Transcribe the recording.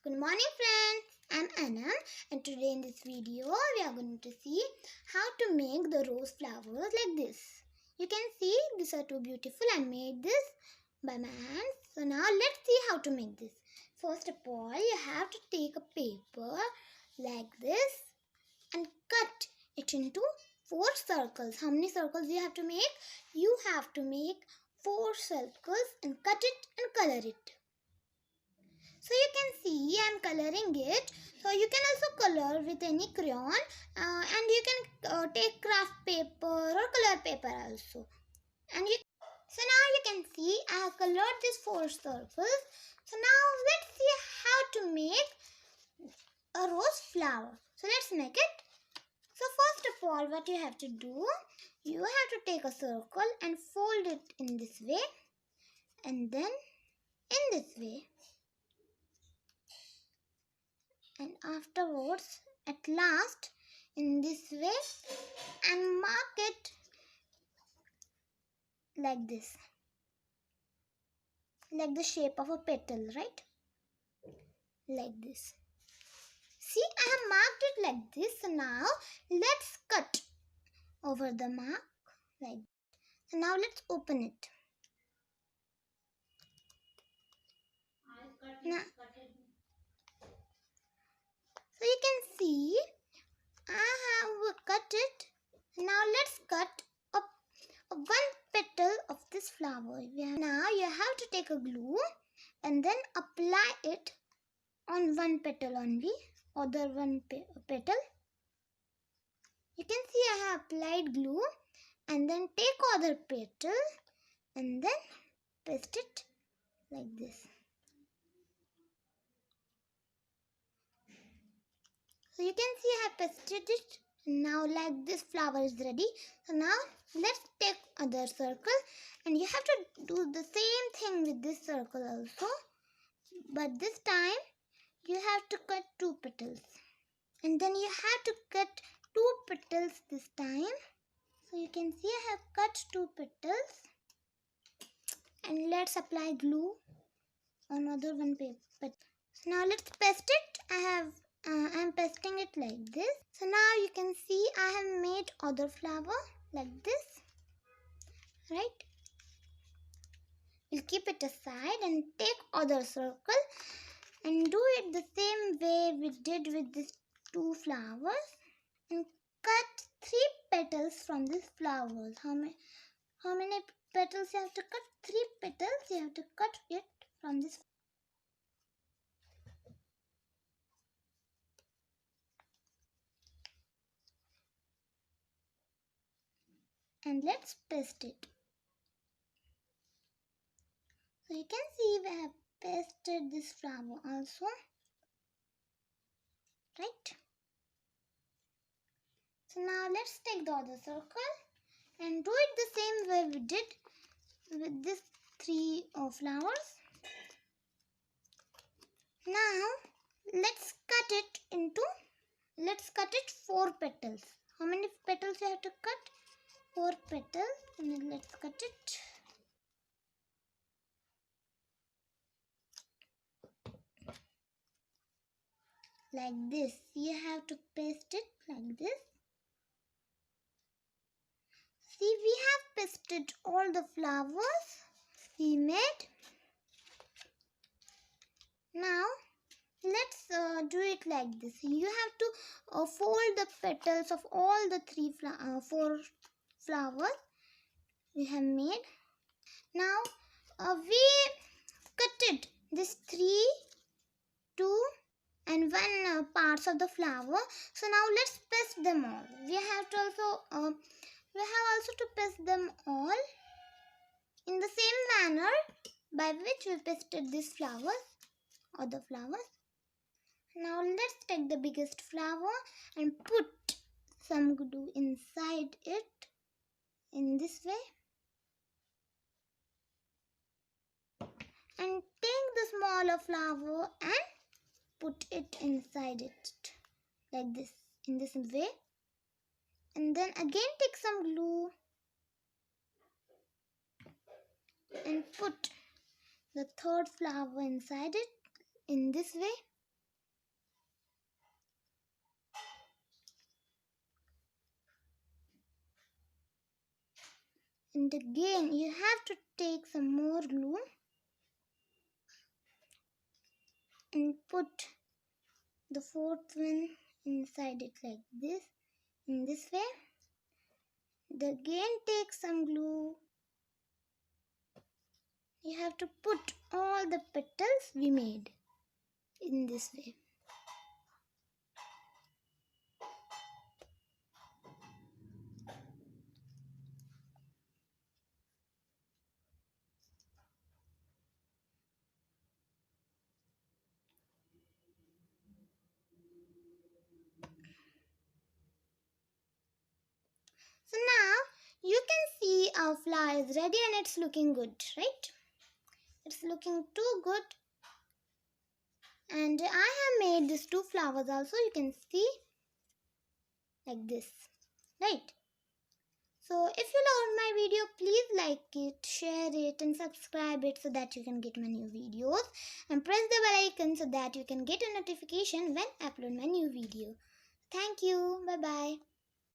Good morning friends, I'm Anam and today in this video we are going to see how to make the rose flowers like this. You can see these are too beautiful. I made this by my hands. So now let's see how to make this. First of all, you have to take a paper like this and cut it into 4 circles. How many circles you have to make? You have to make 4 circles and cut it and color it. So you can see I am coloring it. So you can also color with any crayon and you can take craft paper or color paper also. So now you can see I have colored these 4 circles. So now let's see how to make a rose flower. So let's make it. So first of all, what you have to do, you have to take a circle and fold it in this way and then in this way. And afterwards, at last, in this way, and mark it like this, like the shape of a petal, right? Like this. See, I have marked it like this. So now let's cut over the mark like this. So now let's open it. Now, so you can see I have cut it. Now let's cut one petal of this flower. Now you have to take a glue and then apply it on one petal only, other one petal. You can see I have applied glue and then take other petal and then paste it like this. So you can see I have pasted it. Now like this flower is ready. So now let's take other circle and you have to do the same thing with this circle also. But this time you have to cut 2 petals. And then you have to cut 2 petals this time. So you can see I have cut 2 petals. And let's apply glue on other one paper. So now let's paste it. I'm pasting it like this. So now you can see I have made other flower like this, right? We'll keep it aside and take other circle and do it the same way we did with these 2 flowers and cut 3 petals from these flowers. How many petals you have to cut? 3 petals you have to cut it from this. And let's paste it. So you can see we have pasted this flower also, right? So now let's take the other circle and do it the same way we did with these 3 flowers. Now let's cut it 4 petals. How many petals you have to cut? 4 petals, and let's cut it. Like this. You have to paste it like this. See, we have pasted all the flowers we made. Now let's do it like this. You have to fold the petals of all the 4 flowers we have made. Now we cutted this 3, 2 and 1 parts of the flower. So now let's paste them all. We have also to paste them all in the same manner by which we pasted these flowers or the flowers. Now let's take the biggest flower and put some glue inside it in this way. And take the smaller flower and put it inside it like this, in this way. And then again take some glue and put the 3rd flower inside it in this way. And again you have to take some more glue and put the fourth one inside it like this, in this way. Again take some glue. You have to put all the petals we made in this way. So now you can see our flower is ready and it's looking good, right? It's looking too good. And I have made these two flowers also, you can see, like this, right? So if you loved my video, please like it, share it and subscribe it so that you can get my new videos. And press the bell icon so that you can get a notification when I upload my new video. Thank you. Bye bye.